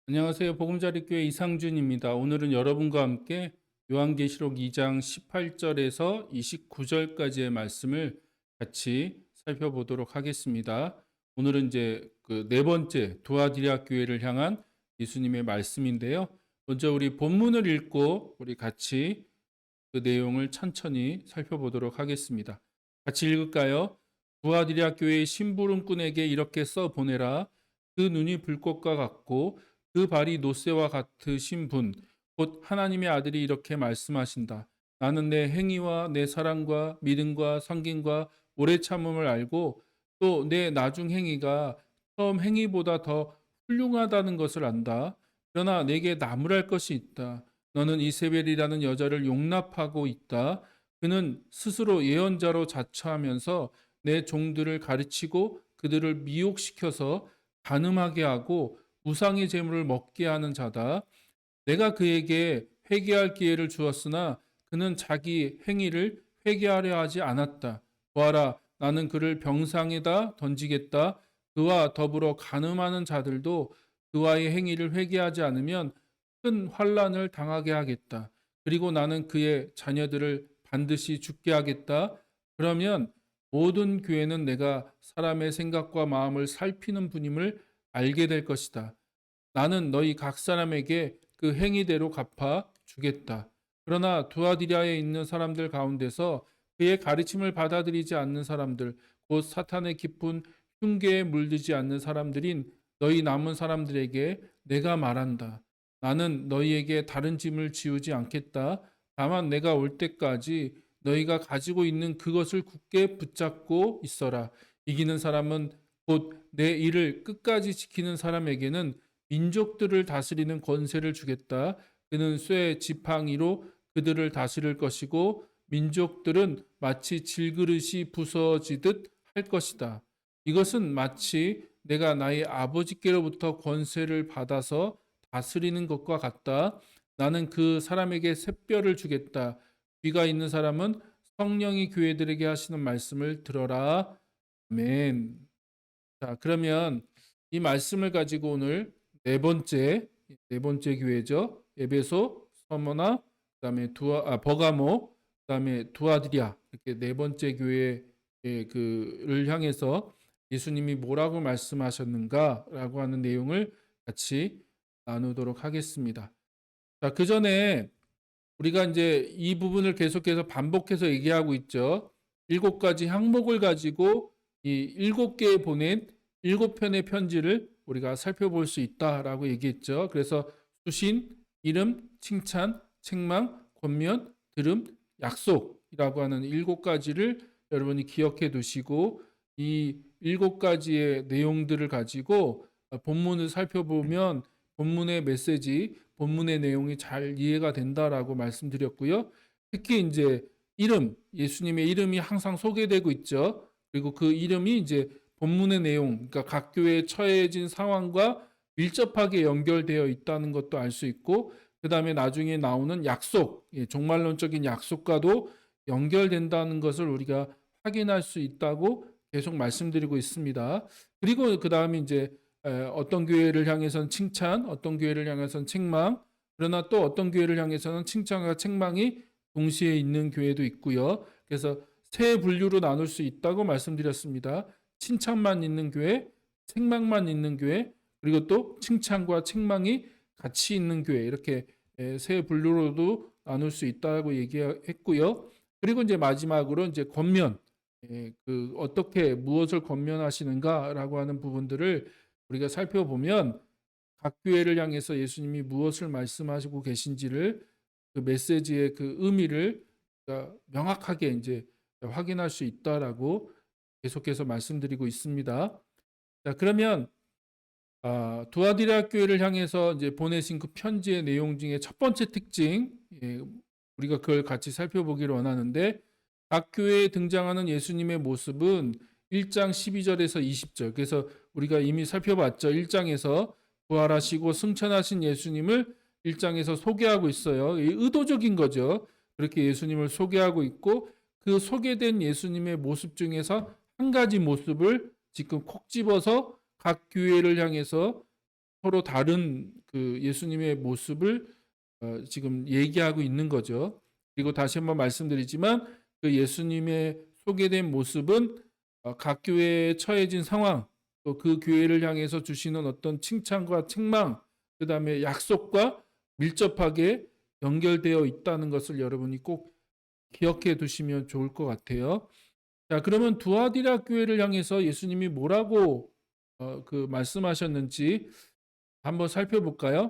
안녕하세요. 보금자리교회 이상준입니다. 오늘은 여러분과 함께 요한계시록 2장 18절에서 29절까지의 말씀을 같이 살펴보도록 하겠습니다. 오늘은 이제 그 네 번째 두아디라 교회를 향한 예수님의 말씀인데요. 먼저 우리 본문을 읽고 우리 같이 그 내용을 천천히 살펴보도록 하겠습니다. 같이 읽을까요? 두아디라 교회의 심부름꾼에게 이렇게 써 보내라. 그 눈이 불꽃과 같고 그 발이 노새와 같으신 분, 곧 하나님의 아들이 이렇게 말씀하신다. 나는 내 행위와 내 사랑과 믿음과 섬김과 오래 참음을 알고 또 내 나중 행위가 처음 행위보다 더 훌륭하다는 것을 안다. 그러나 내게 나무랄 것이 있다. 너는 이세벨이라는 여자를 용납하고 있다. 그는 스스로 예언자로 자처하면서 내 종들을 가르치고 그들을 미혹시켜서 간음하게 하고 우상의 재물을 먹게 하는 자다. 내가 그에게 회개할 기회를 주었으나 그는 자기 행위를 회개하려 하지 않았다. 보아라, 나는 그를 병상에다 던지겠다. 그와 더불어 간음하는 자들도 그와의 행위를 회개하지 않으면 큰 환난을 당하게 하겠다. 그리고 나는 그의 자녀들을 반드시 죽게 하겠다. 그러면 모든 교회는 내가 사람의 생각과 마음을 살피는 분임을 알게 될 것이다. 나는 너희 각 사람에게 그 행위대로 갚아 주겠다. 그러나 두아디라에 있는 사람들 가운데서 그의 가르침을 받아들이지 않는 사람들, 곧 사탄의 깊은 흉계에 물들지 않는 사람들인 너희 남은 사람들에게 내가 말한다. 나는 너희에게 다른 짐을 지우지 않겠다. 다만 내가 올 때까지 너희가 가지고 있는 그것을 굳게 붙잡고 있어라. 이기는 사람은 곧 내 일을 끝까지 지키는 사람에게는 민족들을 다스리는 권세를 주겠다. 그는 쇠 지팡이로 그들을 다스릴 것이고 민족들은 마치 질그릇이 부서지듯 할 것이다. 이것은 마치 내가 나의 아버지께로부터 권세를 받아서 다스리는 것과 같다. 나는 그 사람에게 샛별을 주겠다. 귀가 있는 사람은 성령이 교회들에게 하시는 말씀을 들어라. 아멘. 자, 그러면 이 말씀을 가지고 오늘 네 번째 교회죠. 에베소, 서머나, 그다음에 버가모, 그다음에 두아디랴 이렇게 네 번째 교회의 그를 향해서 예수님이 뭐라고 말씀하셨는가라고 하는 내용을 같이 나누도록 하겠습니다. 자, 그 전에 우리가 이제 이 부분을 계속해서 반복해서 얘기하고 있죠. 7가지 항목을 가지고 이 7개에 보낸 7편의 편지를 우리가 살펴볼 수 있다라고 얘기했죠. 그래서 수신, 이름, 칭찬, 책망, 권면, 들음, 약속이라고 하는 7가지를 여러분이 기억해 두시고 이 7가지의 내용들을 가지고 본문을 살펴보면 본문의 메시지, 본문의 내용이 잘 이해가 된다라고 말씀드렸고요. 특히 이제 이름, 예수님의 이름이 항상 소개되고 있죠. 그리고 그 이름이 이제 본문의 내용, 그러니까 각 교회에 처해진 상황과 밀접하게 연결되어 있다는 것도 알 수 있고, 그 다음에 나중에 나오는 약속, 종말론적인 약속과도 연결된다는 것을 우리가 확인할 수 있다고 계속 말씀드리고 있습니다. 그리고 그 다음에 이제 어떤 교회를 향해서는 칭찬, 어떤 교회를 향해서는 책망, 그러나 또 어떤 교회를 향해서는 칭찬과 책망이 동시에 있는 교회도 있고요. 그래서 세 분류로 나눌 수 있다고 말씀드렸습니다. 칭찬만 있는 교회, 책망만 있는 교회, 그리고 또 칭찬과 책망이 같이 있는 교회 이렇게 세 분류로도 나눌 수 있다고 얘기했고요. 그리고 이제 마지막으로 이제 권면, 그 어떻게 무엇을 권면하시는가라고 하는 부분들을 우리가 살펴보면 각 교회를 향해서 예수님이 무엇을 말씀하시고 계신지를 그 메시지의 그 의미를 명확하게 이제 확인할 수 있다라고 계속해서 말씀드리고 있습니다. 자, 그러면 두아디라 교회를 향해서 이제 보내신 그 편지의 내용 중에 첫 번째 특징, 우리가 그걸 같이 살펴보기를 원하는데 각 교회에 등장하는 예수님의 모습은 1장 12절에서 20절. 그래서 우리가 이미 살펴봤죠. 1장에서 부활하시고 승천하신 예수님을 1장에서 소개하고 있어요. 의도적인 거죠. 그렇게 예수님을 소개하고 있고 그 소개된 예수님의 모습 중에서 한 가지 모습을 지금 콕 집어서 각 교회를 향해서 서로 다른 그 예수님의 모습을 지금 얘기하고 있는 거죠. 그리고 다시 한번 말씀드리지만 그 예수님의 소개된 모습은 각 교회에 처해진 상황, 또 그 교회를 향해서 주시는 어떤 칭찬과 책망, 그다음에 약속과 밀접하게 연결되어 있다는 것을 여러분이 꼭 기억해 두시면 좋을 것 같아요. 자, 그러면 두아디라 교회를 향해서 예수님이 뭐라고 그 말씀하셨는지 한번 살펴볼까요?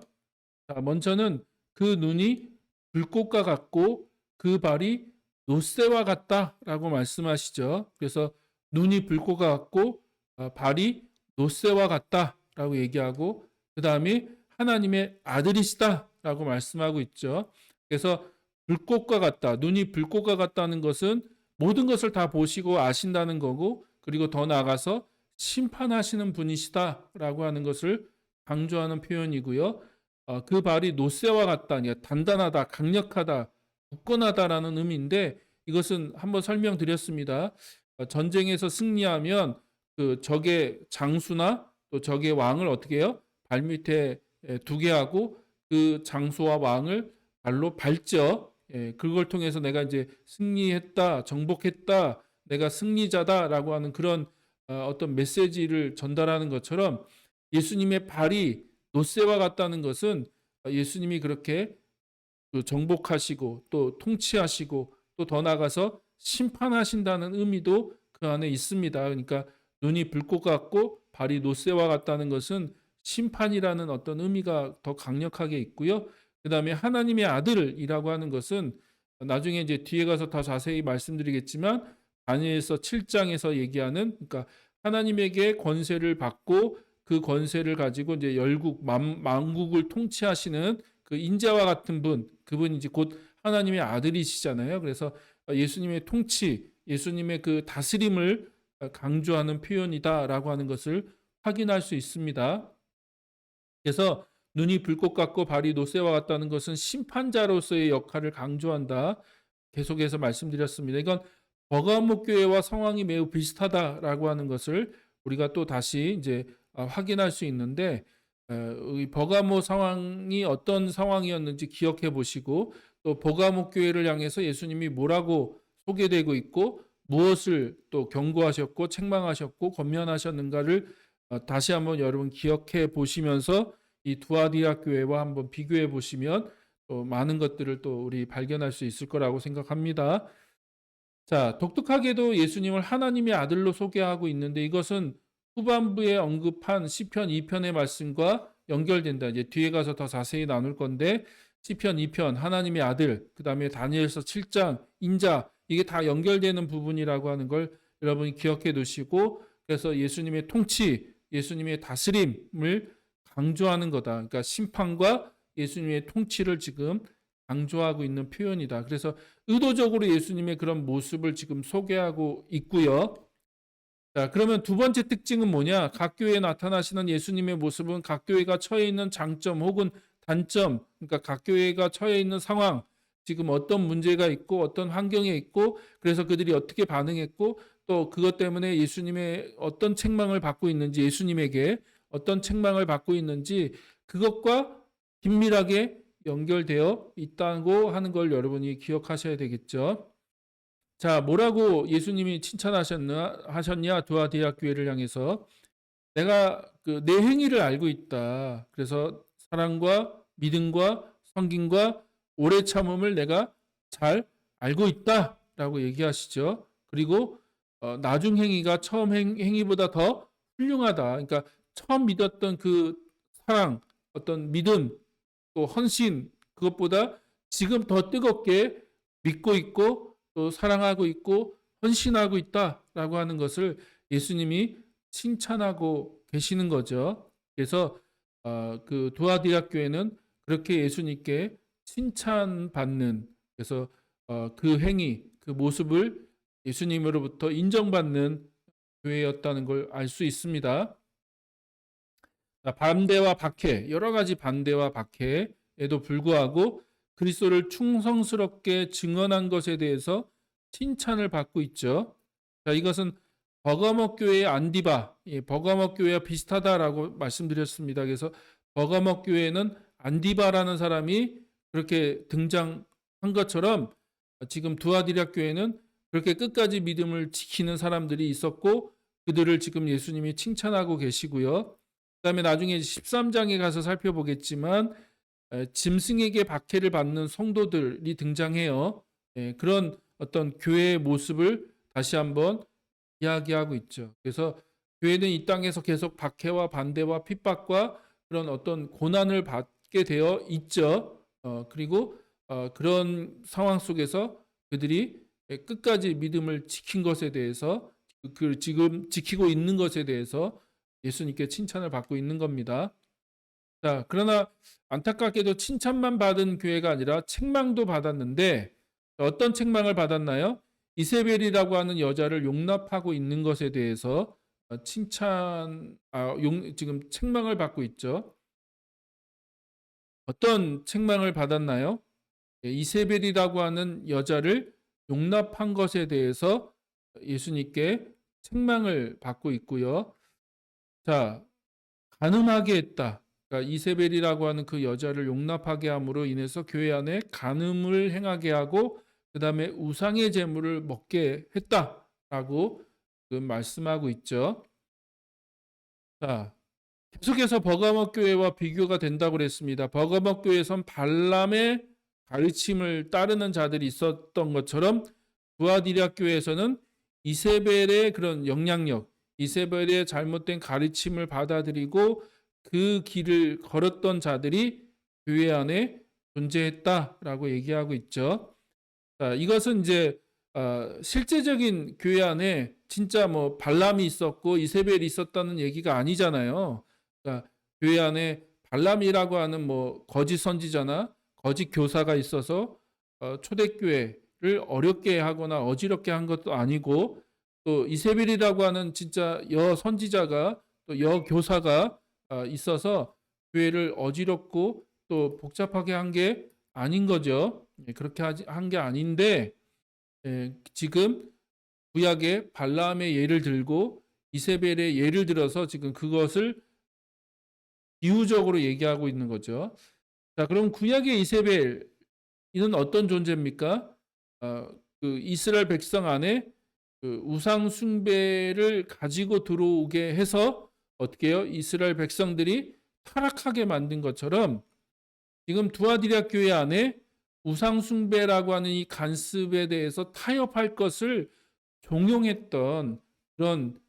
자, 먼저는 그 눈이 불꽃과 같고 그 발이 노새와 같다라고 말씀하시죠. 그래서 눈이 불꽃과 같고 발이 노새와 같다라고 얘기하고 그 다음에 하나님의 아들이시다라고 말씀하고 있죠. 그래서 불꽃과 같다, 눈이 불꽃과 같다는 것은 모든 것을 다 보시고 아신다는 거고 그리고 더 나아가서 심판하시는 분이시다라고 하는 것을 강조하는 표현이고요. 그 발이 노새와 같다, 단단하다, 강력하다, 굳건하다라는 의미인데 이것은 한번 설명드렸습니다. 전쟁에서 승리하면 그 적의 장수나 또 적의 왕을 어떻게 해요? 발밑에 두게 하고 그 장수와 왕을 발로 밟죠. 그걸 통해서 내가 이제 승리했다, 정복했다, 내가 승리자다라고 하는 그런 어떤 메시지를 전달하는 것처럼 예수님의 발이 노새와 같다는 것은 예수님이 그렇게 정복하시고 또 통치하시고 또 더 나아가서 심판하신다는 의미도 그 안에 있습니다. 그러니까 눈이 불꽃 같고 발이 노새와 같다는 것은 심판이라는 어떤 의미가 더 강력하게 있고요. 그 다음에 하나님의 아들이라고 하는 것은 나중에 이제 뒤에 가서 더 자세히 말씀드리겠지만 다니엘서 7장에서 얘기하는 그러니까 하나님에게 권세를 받고 그 권세를 가지고 이제 열국 만국을 통치하시는 그 인자와 같은 분, 그분이 이제 곧 하나님의 아들이시잖아요. 그래서 예수님의 통치, 예수님의 그 다스림을 강조하는 표현이다라고 하는 것을 확인할 수 있습니다. 그래서 눈이 불꽃 같고 발이 노새와 같다는 것은 심판자로서의 역할을 강조한다. 계속해서 말씀드렸습니다. 이건 버가모 교회와 상황이 매우 비슷하다라고 하는 것을 우리가 또 다시 이제 확인할 수 있는데 이 버가모 상황이 어떤 상황이었는지 기억해 보시고 또 버가모 교회를 향해서 예수님이 뭐라고 소개되고 있고 무엇을 또 경고하셨고 책망하셨고 권면하셨는가를 다시 한번 여러분 기억해 보시면서 이 두아디라 교회와 한번 비교해 보시면 또 많은 것들을 또 우리 발견할 수 있을 거라고 생각합니다. 자, 독특하게도 예수님을 하나님의 아들로 소개하고 있는데 이것은 후반부에 언급한 시편 2편의 말씀과 연결된다. 이제 뒤에 가서 더 자세히 나눌 건데 시편 2편 하나님의 아들, 그다음에 다니엘서 7장 인자 이게 다 연결되는 부분이라고 하는 걸 여러분이 기억해 두시고 그래서 예수님의 통치, 예수님의 다스림을 강조하는 거다. 그러니까 심판과 예수님의 통치를 지금 강조하고 있는 표현이다. 그래서 의도적으로 예수님의 그런 모습을 지금 소개하고 있고요. 자, 그러면 두 번째 특징은 뭐냐? 각 교회에 나타나시는 예수님의 모습은 각 교회가 처해 있는 장점 혹은 단점, 그러니까 각 교회가 처해 있는 상황, 지금 어떤 문제가 있고 어떤 환경에 있고 그래서 그들이 어떻게 반응했고 또 그것 때문에 예수님의 어떤 책망을 받고 있는지 예수님에게 어떤 책망을 받고 있는지 그것과 긴밀하게 연결되어 있다고 하는 걸 여러분이 기억하셔야 되겠죠. 자, 뭐라고 예수님이 칭찬하셨냐? 두아디라 교회를 향해서 내가 그 내 행위를 알고 있다. 그래서 사랑과 믿음과 섬김과 오래 참음을 내가 잘 알고 있다라고 얘기하시죠. 그리고 나중 행위가 처음 행위보다 더 훌륭하다. 그러니까 처음 믿었던 그 사랑, 어떤 믿음, 또 헌신 그것보다 지금 더 뜨겁게 믿고 있고 또 사랑하고 있고 헌신하고 있다라고 하는 것을 예수님이 칭찬하고 계시는 거죠. 그래서 그 두아디라 교회는 그렇게 예수님께 칭찬받는 그래서 그 행위, 그 모습을 예수님으로부터 인정받는 교회였다는 걸 알 수 있습니다. 반대와 박해, 여러 가지 반대와 박해에도 불구하고 그리스도를 충성스럽게 증언한 것에 대해서 칭찬을 받고 있죠. 자, 이것은 버가모 교회의 안디바, 버가모 교회와 비슷하다라고 말씀드렸습니다. 그래서 버가모 교회에는 안디바라는 사람이 그렇게 등장한 것처럼 지금 두아디라 교회는 그렇게 끝까지 믿음을 지키는 사람들이 있었고 그들을 지금 예수님이 칭찬하고 계시고요. 그다음에 나중에 13장에 가서 살펴보겠지만 짐승에게 박해를 받는 성도들이 등장해요. 그런 어떤 교회의 모습을 다시 한번 이야기하고 있죠. 그래서 교회는 이 땅에서 계속 박해와 반대와 핍박과 그런 어떤 고난을 받게 되어 있죠. 그리고 그런 상황 속에서 그들이 끝까지 믿음을 지킨 것에 대해서 지금 지키고 있는 것에 대해서 예수님께 칭찬을 받고 있는 겁니다. 자, 그러나 안타깝게도 칭찬만 받은 교회가 아니라 책망도 받았는데 어떤 책망을 받았나요? 이세벨이라고 하는 여자를 용납하고 있는 것에 대해서 지금 책망을 받고 있죠. 어떤 책망을 받았나요? 이세벨이라고 하는 여자를 용납한 것에 대해서 예수님께 책망을 받고 있고요. 자, 간음하게 했다. 그러니까 이세벨이라고 하는 그 여자를 용납하게 함으로 인해서 교회 안에 간음을 행하게 하고 그 다음에 우상의 제물을 먹게 했다라고 말씀하고 있죠. 자, 계속해서 버가모 교회와 비교가 된다고 그랬습니다. 버가모 교회에선 발람의 가르침을 따르는 자들이 있었던 것처럼 두아디라 교회에서는 이세벨의 그런 영향력, 이세벨의 잘못된 가르침을 받아들이고 그 길을 걸었던 자들이 교회 안에 존재했다라고 얘기하고 있죠. 자, 이것은 이제 실제적인 교회 안에 진짜 뭐 발람이 있었고 이세벨이 있었다는 얘기가 아니잖아요. 그러니까 교회 안에 발람이라고 하는 뭐 거짓 선지자나 거짓 교사가 있어서 초대교회를 어렵게 하거나 어지럽게 한 것도 아니고 또 이세벨이라고 하는 진짜 여 선지자가 또 여 교사가 있어서 교회를 어지럽고 또 복잡하게 한 게 아닌 거죠. 그렇게 한 게 아닌데 지금 구약의 발람의 예를 들고 이세벨의 예를 들어서 지금 그것을 비유적으로 얘기하고 있는 거죠. 자, 그럼 구약의 이세벨 이는 어떤 존재입니까? 그 이스라엘 백성 안에 그 우상 숭배를 가지고 들어오게 해서 어떻게 해요? 이스라엘 백성들이 타락하게 만든 것처럼 지금 두아디라 교회 안에 우상 숭배라고 하는 이 간습에 대해서 타협할 것을 종용했던 그런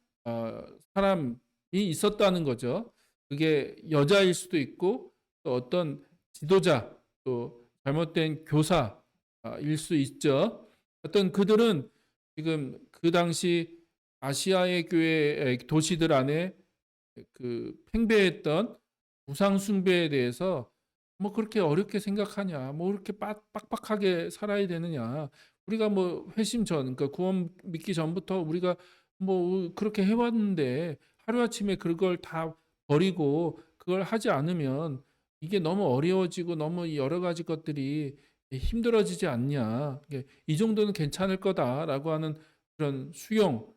사람이 있었다는 거죠. 그게 여자일 수도 있고 또 어떤 지도자 또 잘못된 교사일 수 있죠. 어떤 그들은 지금 그 당시 아시아의 교회 도시들 안에 그 팽배했던 우상 숭배에 대해서 뭐 그렇게 어렵게 생각하냐, 뭐 그렇게 빡빡하게 살아야 되느냐. 우리가 뭐 회심 전, 그러니까 구원 믿기 전부터 우리가 뭐 그렇게 해왔는데 하루아침에 그걸 다 버리고 그걸 하지 않으면 이게 너무 어려워지고 너무 여러 가지 것들이 힘들어지지 않냐. 이 정도는 괜찮을 거다라고 하는 그런 수용,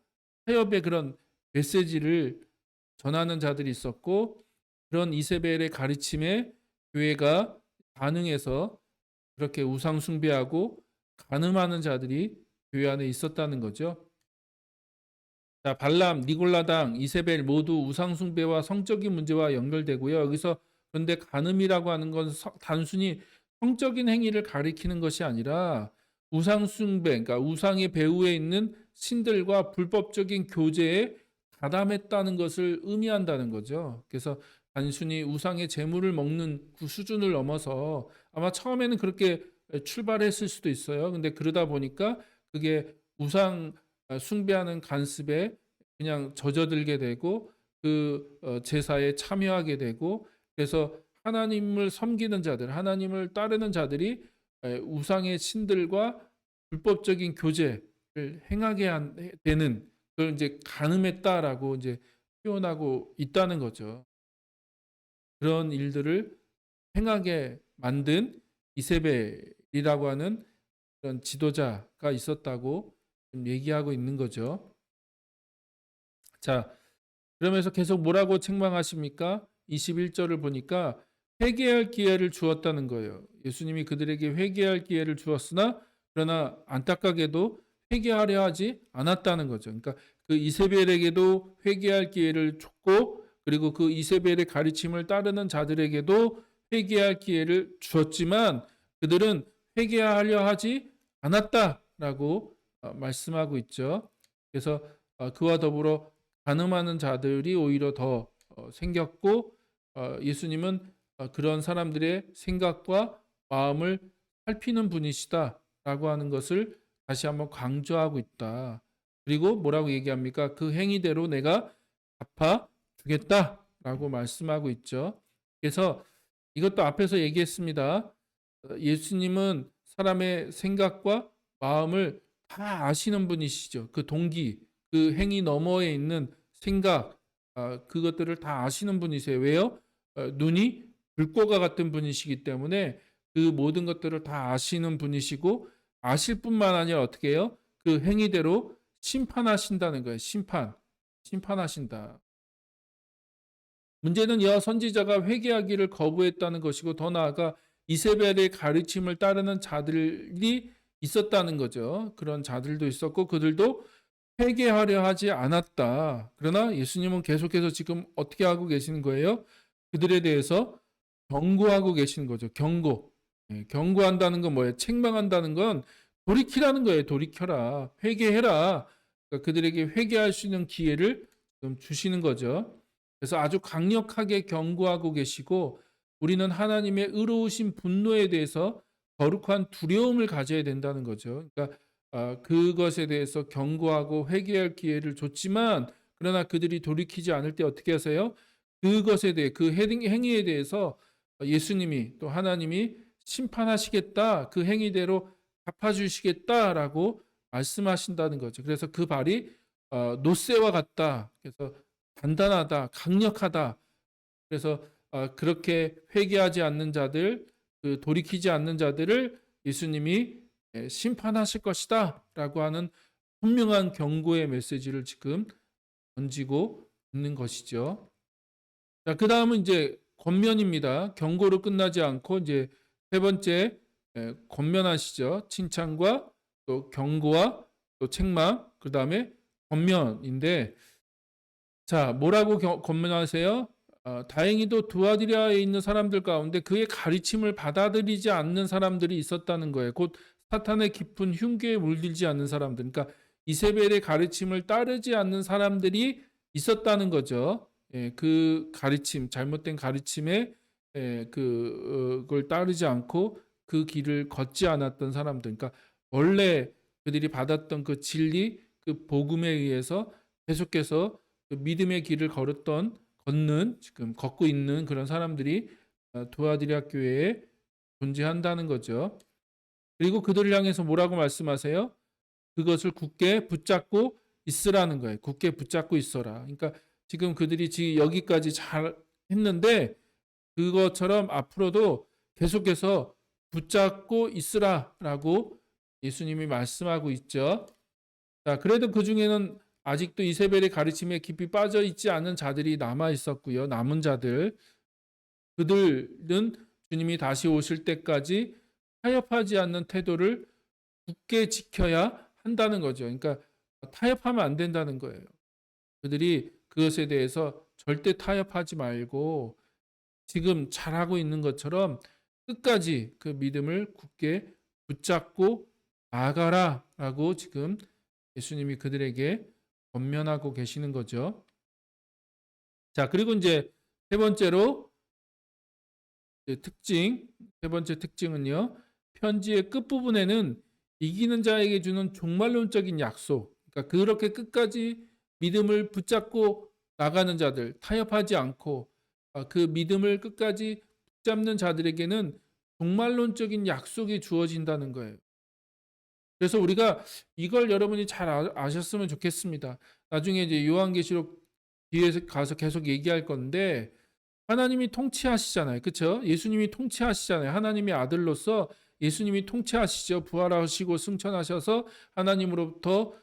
타협의 그런 메시지를 전하는 자들이 있었고 그런 이세벨의 가르침에 교회가 반응해서 그렇게 우상 숭배하고 간음하는 자들이 교회 안에 있었다는 거죠. 자, 발람, 니골라당, 이세벨 모두 우상 숭배와 성적인 문제와 연결되고요. 여기서 그런데 간음이라고 하는 건 단순히 성적인 행위를 가리키는 것이 아니라 우상 숭배, 그러니까 우상의 배후에 있는 신들과 불법적인 교제에 가담했다는 것을 의미한다는 거죠. 그래서 단순히 우상의 제물을 먹는 그 수준을 넘어서 아마 처음에는 그렇게 출발했을 수도 있어요. 근데 그러다 보니까 그게 우상 숭배하는 간습에 그냥 젖어들게 되고 그 제사에 참여하게 되고 그래서 하나님을 섬기는 자들, 하나님을 따르는 자들이 우상의 신들과 불법적인 교제를 행하게 되는 그걸 이제 간음했다라고 이제 표현하고 있다는 거죠. 그런 일들을 행하게 만든 이세벨이라고 하는 그런 지도자가 있었다고 얘기하고 있는 거죠. 자, 그러면서 계속 뭐라고 책망하십니까? 21절을 보니까 회개할 기회를 주었다는 거예요. 예수님이 그들에게 회개할 기회를 주었으나 그러나 안타깝게도 회개하려 하지 않았다는 거죠. 그러니까 그 이세벨에게도 회개할 기회를 줬고 그리고 그 이세벨의 가르침을 따르는 자들에게도 회개할 기회를 주었지만 그들은 회개하려 하지 않았다라고 말씀하고 있죠. 그래서 그와 더불어 간음하는 자들이 오히려 더 생겼고 예수님은 그런 사람들의 생각과 마음을 살피는 분이시다라고 하는 것을 다시 한번 강조하고 있다. 그리고 뭐라고 얘기합니까? 그 행위대로 내가 갚아 주겠다라고 말씀하고 있죠. 그래서 이것도 앞에서 얘기했습니다. 예수님은 사람의 생각과 마음을 다 아시는 분이시죠. 그 동기, 그 행위 너머에 있는 생각, 그것들을 다 아시는 분이세요. 왜요? 눈이 불꽃과 같은 분이시기 때문에 그 모든 것들을 다 아시는 분이시고 아실 뿐만 아니라 어떻게 해요? 그 행위대로 심판하신다는 거예요. 심판하신다. 문제는 이와 선지자가 회개하기를 거부했다는 것이고 더 나아가 이세벨의 가르침을 따르는 자들이 있었다는 거죠. 그런 자들도 있었고 그들도 회개하려 하지 않았다. 그러나 예수님은 계속해서 지금 어떻게 하고 계시는 거예요? 그들에 대해서 경고하고 계시는 거죠. 경고. 경고한다는 건 뭐예요? 책망한다는 건 돌이키라는 거예요. 돌이켜라. 회개해라. 그러니까 그들에게 회개할 수 있는 기회를 좀 주시는 거죠. 그래서 아주 강력하게 경고하고 계시고 우리는 하나님의 의로우신 분노에 대해서 거룩한 두려움을 가져야 된다는 거죠. 그러니까 그것에 대해서 경고하고 회개할 기회를 줬지만 그러나 그들이 돌이키지 않을 때 어떻게 하세요? 그것에 대해 그 행위에 대해서 예수님이 또 하나님이 심판하시겠다. 그 행위대로 갚아주시겠다라고 말씀하신다는 거죠. 그래서 그 발이 노새와 같다. 그래서 단단하다, 강력하다. 그래서 그렇게 회개하지 않는 자들, 그 돌이키지 않는 자들을 예수님이 심판하실 것이다라고 하는 분명한 경고의 메시지를 지금 던지고 있는 것이죠. 자, 그 다음은 이제 권면입니다. 경고로 끝나지 않고 이제 세 번째 권면하시죠. 칭찬과 또 경고와 또 책망, 그 다음에 권면인데, 자, 뭐라고 권면하세요? 다행히도 두아디라에 있는 사람들 가운데 그의 가르침을 받아들이지 않는 사람들이 있었다는 거예요. 곧 사탄의 깊은 흉계에 물들지 않는 사람들. 그러니까 이세벨의 가르침을 따르지 않는 사람들이 있었다는 거죠. 그 가르침, 잘못된 가르침에 그걸 따르지 않고 그 길을 걷지 않았던 사람들. 그러니까 원래 그들이 받았던 그 진리, 그 복음에 의해서 계속해서 그 믿음의 길을 걷는 지금 걷고 있는 그런 사람들이 두아디라 교회에 존재한다는 거죠. 그리고 그들을 향해서 뭐라고 말씀하세요? 그것을 굳게 붙잡고 있으라는 거예요. 굳게 붙잡고 있어라. 그러니까 지금 그들이 지금 여기까지 잘 했는데 그것처럼 앞으로도 계속해서 붙잡고 있으라라고 예수님이 말씀하고 있죠. 자, 그래도 그 중에는 아직도 이세벨의 가르침에 깊이 빠져 있지 않은 자들이 남아 있었고요. 남은 자들, 그들은 주님이 다시 오실 때까지 타협하지 않는 태도를 굳게 지켜야 한다는 거죠. 그러니까 타협하면 안 된다는 거예요. 그들이 그것에 대해서 절대 타협하지 말고 지금 잘하고 있는 것처럼 끝까지 그 믿음을 굳게 붙잡고 나가라라고 지금 예수님이 그들에게 권면하고 계시는 거죠. 자, 그리고 이제 세 번째로 세 번째 특징은요. 편지의 끝부분에는 이기는 자에게 주는 종말론적인 약속. 그러니까 그렇게 끝까지 믿음을 붙잡고 나가는 자들, 타협하지 않고 그 믿음을 끝까지 붙잡는 자들에게는 종말론적인 약속이 주어진다는 거예요. 그래서 우리가 이걸 여러분이 잘 아셨으면 좋겠습니다. 나중에 이제 요한계시록 뒤에 가서 계속 얘기할 건데 하나님이 통치하시잖아요. 그렇죠? 예수님이 통치하시잖아요. 하나님의 아들로서 예수님이 통치하시죠. 부활하시고 승천하셔서 하나님으로부터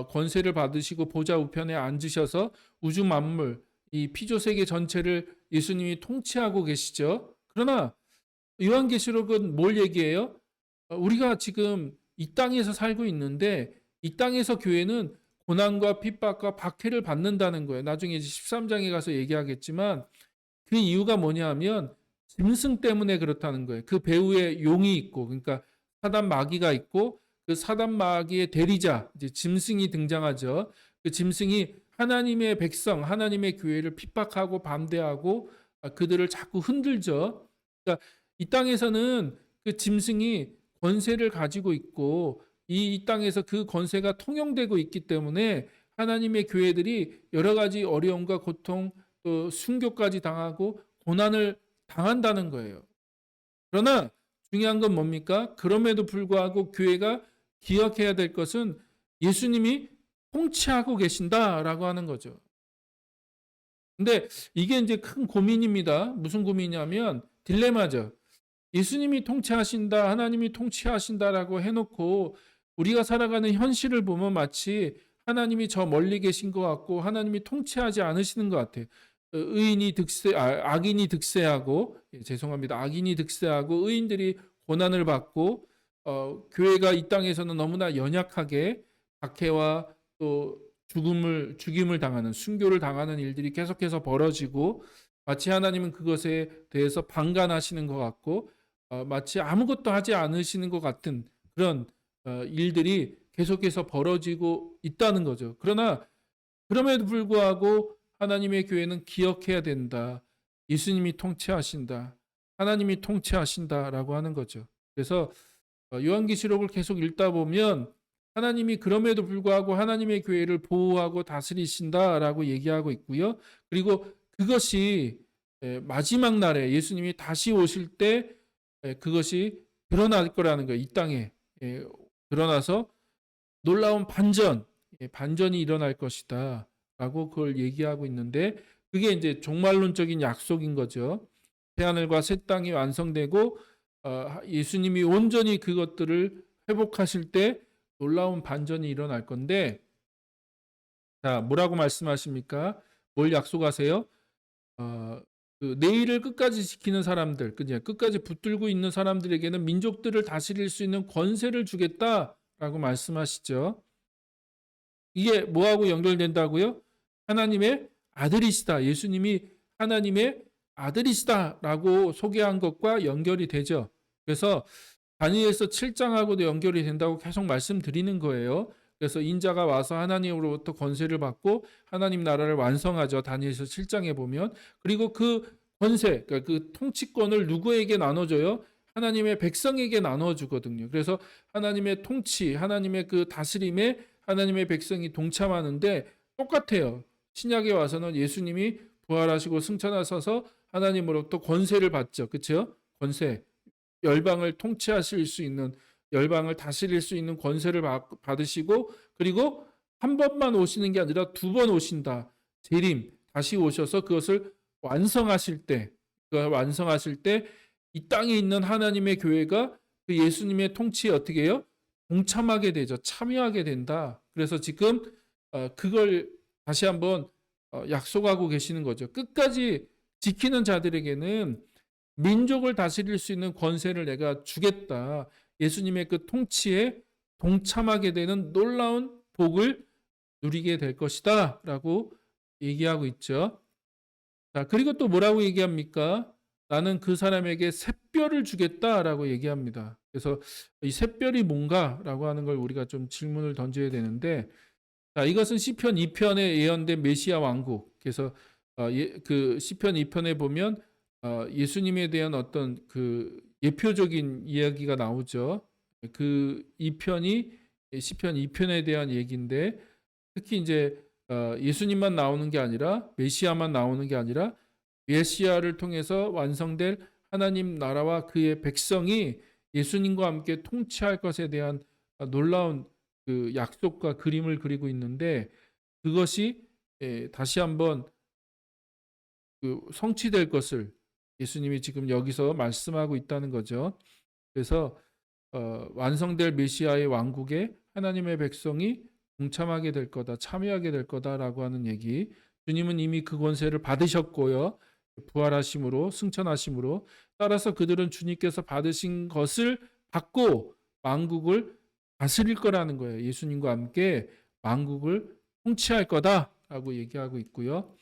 권세를 받으시고 보좌 우편에 앉으셔서 우주 만물 이 피조 세계 전체를 예수님이 통치하고 계시죠. 그러나 요한계시록은 뭘 얘기해요? 우리가 지금 이 땅에서 살고 있는데 이 땅에서 교회는 고난과 핍박과 박해를 받는다는 거예요. 나중에 이제 13장에 가서 얘기하겠지만 그 이유가 뭐냐 하면 짐승 때문에 그렇다는 거예요. 그 배후에 용이 있고, 그러니까 사단 마귀가 있고, 그 사단 마귀의 대리자 이제 짐승이 등장하죠. 그 짐승이 하나님의 백성, 하나님의 교회를 핍박하고 반대하고 그들을 자꾸 흔들죠. 그러니까 이 땅에서는 그 짐승이 권세를 가지고 있고 이 땅에서 그 권세가 통용되고 있기 때문에 하나님의 교회들이 여러 가지 어려움과 고통 또 순교까지 당하고 고난을 당한다는 거예요. 그러나 중요한 건 뭡니까? 그럼에도 불구하고 교회가 기억해야 될 것은 예수님이 통치하고 계신다라고 하는 거죠. 근데 이게 이제 큰 고민입니다. 무슨 고민이냐면 딜레마죠. 예수님이 통치하신다, 하나님이 통치하신다라고 해놓고 우리가 살아가는 현실을 보면 마치 하나님이 저 멀리 계신 것 같고 하나님이 통치하지 않으시는 것 같아요. 악인이 득세하고 죄송합니다. 악인이 득세하고 의인들이 고난을 받고 교회가 이 땅에서는 너무나 연약하게 박해와 또 죽임을 당하는 순교를 당하는 일들이 계속해서 벌어지고 마치 하나님은 그것에 대해서 방관하시는 것 같고 마치 아무것도 하지 않으시는 것 같은 그런 일들이 계속해서 벌어지고 있다는 거죠. 그러나 그럼에도 불구하고 하나님의 교회는 기억해야 된다. 예수님이 통치하신다. 하나님이 통치하신다라고 하는 거죠. 그래서 요한계시록을 계속 읽다 보면 하나님이 그럼에도 불구하고 하나님의 교회를 보호하고 다스리신다라고 얘기하고 있고요. 그리고 그것이 마지막 날에 예수님이 다시 오실 때 그것이 드러날 거라는 거예요. 이 땅에 드러나서 놀라운 반전이 일어날 것이다. 라고 그걸 얘기하고 있는데 그게 이제 종말론적인 약속인 거죠. 새하늘과 새 땅이 완성되고 예수님이 온전히 그것들을 회복하실 때 놀라운 반전이 일어날 건데 자 뭐라고 말씀하십니까? 뭘 약속하세요? 그 내일을 끝까지 지키는 사람들, 그냥 끝까지 붙들고 있는 사람들에게는 민족들을 다스릴 수 있는 권세를 주겠다라고 말씀하시죠. 이게 뭐하고 연결된다고요? 하나님의 아들이시다. 예수님이 하나님의 아들이시다라고 소개한 것과 연결이 되죠. 그래서 다니엘서 7장하고도 연결이 된다고 계속 말씀드리는 거예요. 그래서 인자가 와서 하나님으로부터 권세를 받고 하나님 나라를 완성하죠. 다니엘서 7장에 보면. 그리고 그 권세, 그러니까 그 통치권을 누구에게 나눠줘요? 하나님의 백성에게 나눠주거든요. 그래서 하나님의 통치, 하나님의 그 다스림에 하나님의 백성이 동참하는데 똑같아요. 신약에 와서는 예수님이 부활하시고 승천하셔서 하나님으로부터 권세를 받죠. 그렇죠? 권세. 열방을 통치하실 수 있는 열방을 다스릴 수 있는 권세를 받으시고 그리고 한 번만 오시는 게 아니라 두 번 오신다. 재림 다시 오셔서 그것을 완성하실 때 이 땅에 있는 하나님의 교회가 그 예수님의 통치에 어떻게 해요? 동참하게 되죠. 참여하게 된다. 그래서 지금 그걸 다시 한번 약속하고 계시는 거죠. 끝까지 지키는 자들에게는 민족을 다스릴 수 있는 권세를 내가 주겠다. 예수님의 그 통치에 동참하게 되는 놀라운 복을 누리게 될 것이다. 라고 얘기하고 있죠. 자, 그리고 또 뭐라고 얘기합니까? 나는 그 사람에게 샛별을 주겠다라고 얘기합니다. 그래서 이 샛별이 뭔가라고 하는 걸 우리가 좀 질문을 던져야 되는데 자, 이것은 시편 2편에 예언된 메시아 왕국. 그래서 그 시편 2편에 보면 예수님에 대한 어떤 그 예표적인 이야기가 나오죠. 그 2편이 시편 2편에 대한 얘기인데 특히 이제 예수님만 나오는 게 아니라 메시아만 나오는 게 아니라 메시아를 통해서 완성될 하나님 나라와 그의 백성이 예수님과 함께 통치할 것에 대한 놀라운 그 약속과 그림을 그리고 있는데 그것이 다시 한번 그 성취될 것을 예수님이 지금 여기서 말씀하고 있다는 거죠. 그래서 완성될 메시아의 왕국에 하나님의 백성이 동참하게 될 거다, 참여하게 될 거다라고 하는 얘기. 주님은 이미 그 권세를 받으셨고요. 부활하심으로, 승천하심으로. 따라서 그들은 주님께서 받으신 것을 받고 만국을 다스릴 거라는 거예요. 예수님과 함께 만국을 통치할 거다라고 얘기하고 있고요.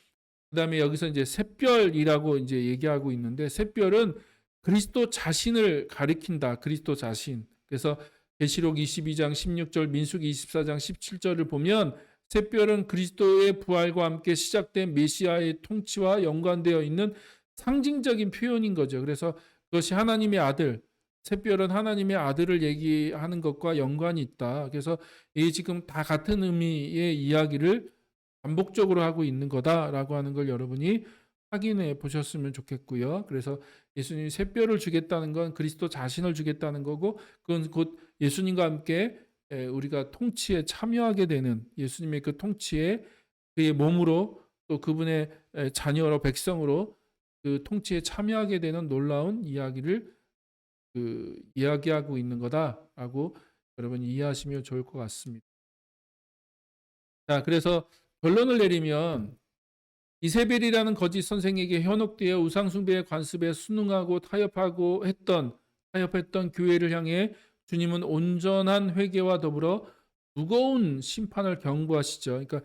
그다음에 여기서 이제 샛별이라고 이제 얘기하고 있는데, 샛별은 그리스도 자신을 가리킨다. 그리스도 자신. 그래서 계시록 22장 16절, 민수기 24장 17절을 보면 샛별은 그리스도의 부활과 함께 시작된 메시아의 통치와 연관되어 있는 상징적인 표현인 거죠. 그래서 그것이 하나님의 아들, 샛별은 하나님의 아들을 얘기하는 것과 연관이 있다. 그래서 이 지금 다 같은 의미의 이야기를 반복적으로 하고 있는 거다라고 하는 걸 여러분이 확인해 보셨으면 좋겠고요. 그래서 예수님이 샛별을 주겠다는 건 그리스도 자신을 주겠다는 거고, 그건 곧 예수님과 함께 우리가 통치에 참여하게 되는, 예수님의 그 통치에 그의 몸으로 또 그분의 자녀로, 백성으로 그 통치에 참여하게 되는 놀라운 이야기를 이야기하고 있는 거다라고 여러분이 이해하시면 좋을 것 같습니다. 자, 그래서 결론을 내리면 이세벨이라는 거짓 선생에게 현혹되어 우상숭배의 관습에 순응하고 타협했던 교회를 향해 주님은 온전한 회개와 더불어 무거운 심판을 경고하시죠. 그러니까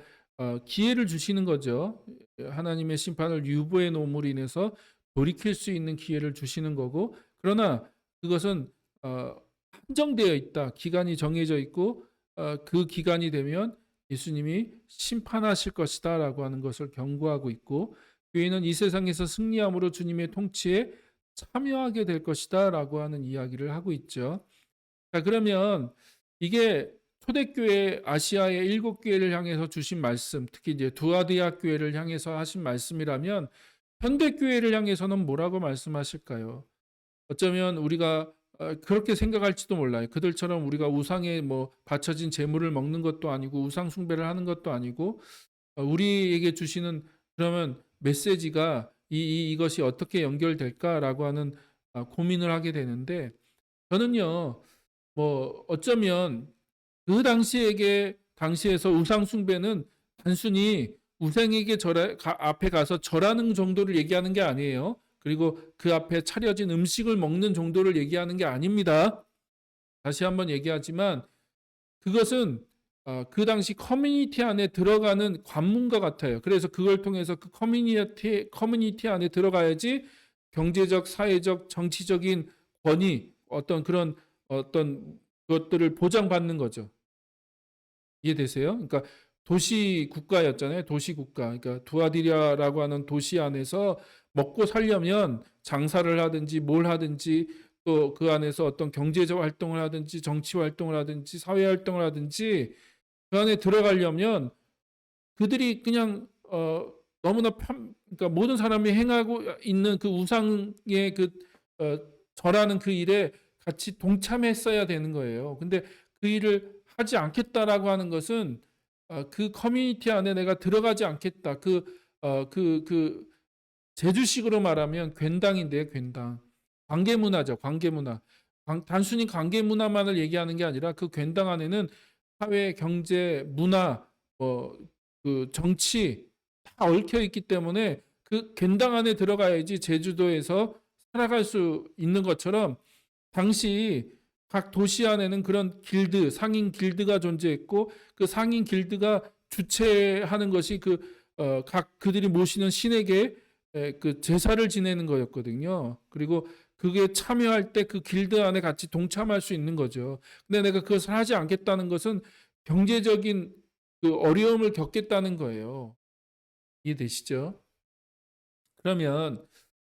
기회를 주시는 거죠. 하나님의 심판을 유보해 놓음으로 인해서 돌이킬 수 있는 기회를 주시는 거고, 그러나 그것은 한정되어 있다. 기간이 정해져 있고 그 기간이 되면 예수님이 심판하실 것이다 라고 하는 것을 경고하고 있고, 교회는 이 세상에서 승리함으로 주님의 통치에 참여하게 될 것이다 라고 하는 이야기를 하고 있죠. 자, 그러면 이게 초대교회 아시아의 7교회를 향해서 주신 말씀, 특히 이제 두아디아 교회를 향해서 하신 말씀이라면 현대교회를 향해서는 뭐라고 말씀하실까요? 어쩌면 우리가 그렇게 생각할지도 몰라요. 그들처럼 우리가 우상에 바쳐진 제물을 먹는 것도 아니고 우상 숭배를 하는 것도 아니고, 우리에게 주시는 그러면 메시지가 이것이 어떻게 연결될까라고 하는 고민을 하게 되는데, 저는요, 어쩌면 그 당시에서 우상 숭배는 단순히 우상에게 앞에 가서 절하는 정도를 얘기하는 게 아니에요. 그리고 그 앞에 차려진 음식을 먹는 정도를 얘기하는 게 아닙니다. 다시 한번 얘기하지만 그것은 그 당시 커뮤니티 안에 들어가는 관문과 같아요. 그래서 그걸 통해서 그 커뮤니티 안에 들어가야지 경제적, 사회적, 정치적인 권위, 어떤 것들을 보장받는 거죠. 이해되세요? 그러니까 도시 국가였잖아요. 도시 국가. 그러니까 두아디리아라고 하는 도시 안에서 먹고 살려면 장사를 하든지 뭘 하든지, 또 그 안에서 어떤 경제적 활동을 하든지 정치 활동을 하든지 사회 활동을 하든지 그 안에 들어가려면 그들이 그냥 너무나 그러니까 모든 사람이 행하고 있는 그 우상의 절하는 그 일에 같이 동참했어야 되는 거예요. 근데 그 일을 하지 않겠다라고 하는 것은 그 커뮤니티 안에 내가 들어가지 않겠다. 그 제주식으로 말하면 괜당인데요, 괜당. 관계 문화죠, 관계 문화. 단순히 관계 문화만을 얘기하는 게 아니라 그 괜당 안에는 사회, 경제, 문화, 그 정치 다 얽혀 있기 때문에 그 괜당 안에 들어가야지 제주도에서 살아갈 수 있는 것처럼, 당시 각 도시 안에는 그런 길드, 상인 길드가 존재했고, 그 상인 길드가 주최하는 것이 각 그들이 모시는 신에게 그 제사를 지내는 거였거든요. 그리고 그게 참여할 때 그 길드 안에 같이 동참할 수 있는 거죠. 근데 내가 그것을 하지 않겠다는 것은 경제적인 그 어려움을 겪겠다는 거예요. 이해되시죠? 그러면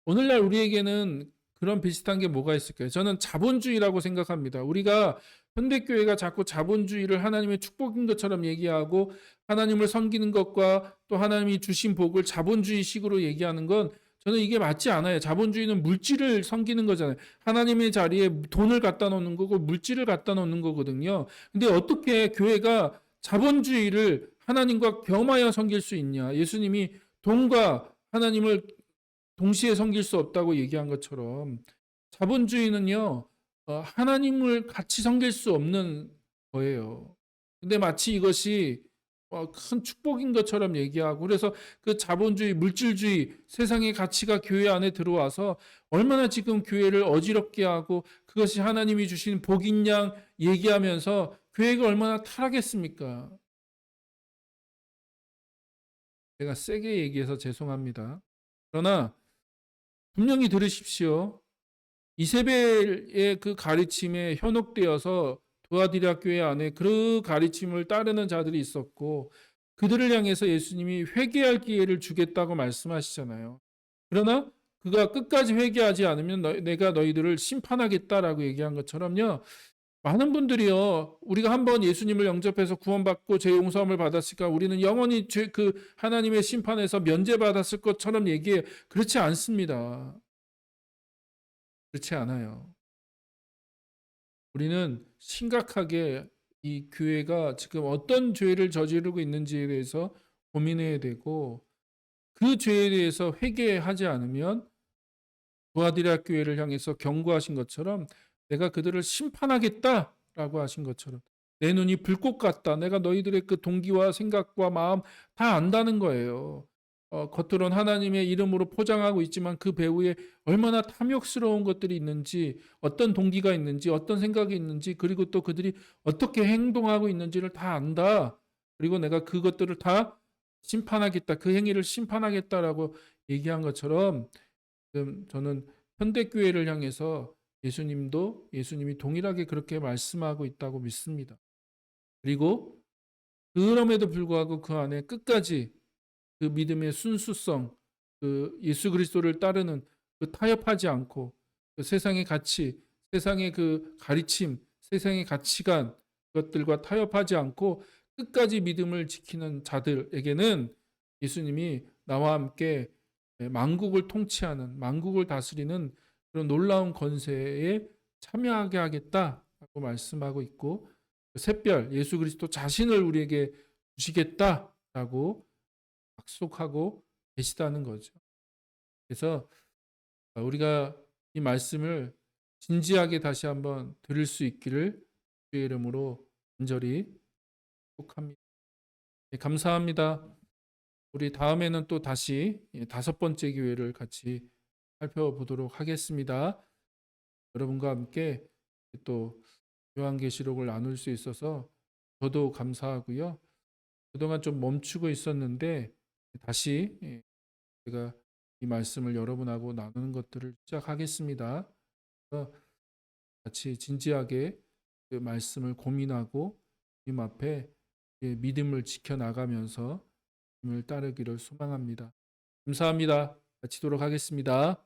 오늘날 우리에게는 그런 비슷한 게 뭐가 있을까요? 저는 자본주의라고 생각합니다. 우리가 현대교회가 자꾸 자본주의를 하나님의 축복인 것처럼 얘기하고 하나님을 섬기는 것과 또 하나님이 주신 복을 자본주의식으로 얘기하는 건 저는 이게 맞지 않아요. 자본주의는 물질을 섬기는 거잖아요. 하나님의 자리에 돈을 갖다 놓는 거고 물질을 갖다 놓는 거거든요. 근데 어떻게 교회가 자본주의를 하나님과 겸하여 섬길 수 있냐? 예수님이 돈과 하나님을 동시에 섬길 수 없다고 얘기한 것처럼 자본주의는요, 하나님을 같이 섬길 수 없는 거예요. 근데 마치 이것이 큰 축복인 것처럼 얘기하고, 그래서 그 자본주의, 물질주의, 세상의 가치가 교회 안에 들어와서 얼마나 지금 교회를 어지럽게 하고 그것이 하나님이 주신 복인 양 얘기하면서 교회가 얼마나 타락했습니까? 제가 세게 얘기해서 죄송합니다. 그러나 분명히 들으십시오. 이세벨의 그 가르침에 현혹되어서 두아디라 교회 안에 그 가르침을 따르는 자들이 있었고, 그들을 향해서 예수님이 회개할 기회를 주겠다고 말씀하시잖아요. 그러나 그가 끝까지 회개하지 않으면 내가 너희들을 심판하겠다라고 얘기한 것처럼요. 많은 분들이요, 우리가 한번 예수님을 영접해서 구원받고 죄 용서함을 받았으니까 우리는 영원히 그 하나님의 심판에서 면제받았을 것처럼 얘기해요. 그렇지 않습니다. 그렇지 않아요. 우리는 심각하게 이 교회가 지금 어떤 죄를 저지르고 있는지에 대해서 고민해야 되고, 그 죄에 대해서 회개하지 않으면 두아디라 교회를 향해서 경고하신 것처럼 내가 그들을 심판하겠다라고 하신 것처럼, 내 눈이 불꽃 같다, 내가 너희들의 그 동기와 생각과 마음 다 안다는 거예요. 겉으론 하나님의 이름으로 포장하고 있지만 그 배후에 얼마나 탐욕스러운 것들이 있는지, 어떤 동기가 있는지, 어떤 생각이 있는지, 그리고 또 그들이 어떻게 행동하고 있는지를 다 안다. 그리고 내가 그것들을 다 심판하겠다, 그 행위를 심판하겠다라고 얘기한 것처럼, 지금 저는 현대교회를 향해서 예수님이 동일하게 그렇게 말씀하고 있다고 믿습니다. 그리고 그럼에도 불구하고 그 안에 끝까지 그 믿음의 순수성, 그 예수 그리스도를 따르는 그 타협하지 않고, 그 세상의 가치, 세상의 그 가르침, 세상의 가치관, 것들과 타협하지 않고 끝까지 믿음을 지키는 자들에게는 예수님이 나와 함께 만국을 통치하는, 만국을 다스리는 그런 놀라운 권세에 참여하게 하겠다라고 말씀하고 있고, 샛별 예수 그리스도 자신을 우리에게 주시겠다라고 약속하고 계시다는 거죠. 그래서 우리가 이 말씀을 진지하게 다시 한번 들을 수 있기를 주의 이름으로 간절히 축복합니다. 감사합니다. 우리 다음에는 또 다시 5번째 기회를 같이 살펴보도록 하겠습니다. 여러분과 함께 또 요한계시록을 나눌 수 있어서 저도 감사하고요. 그동안 좀 멈추고 있었는데 다시 제가 이 말씀을 여러분하고 나누는 것들을 시작하겠습니다. 같이 진지하게 그 말씀을 고민하고 주님 앞에 믿음을 지켜나가면서 주님을 따르기를 소망합니다. 감사합니다. 마치도록 하겠습니다.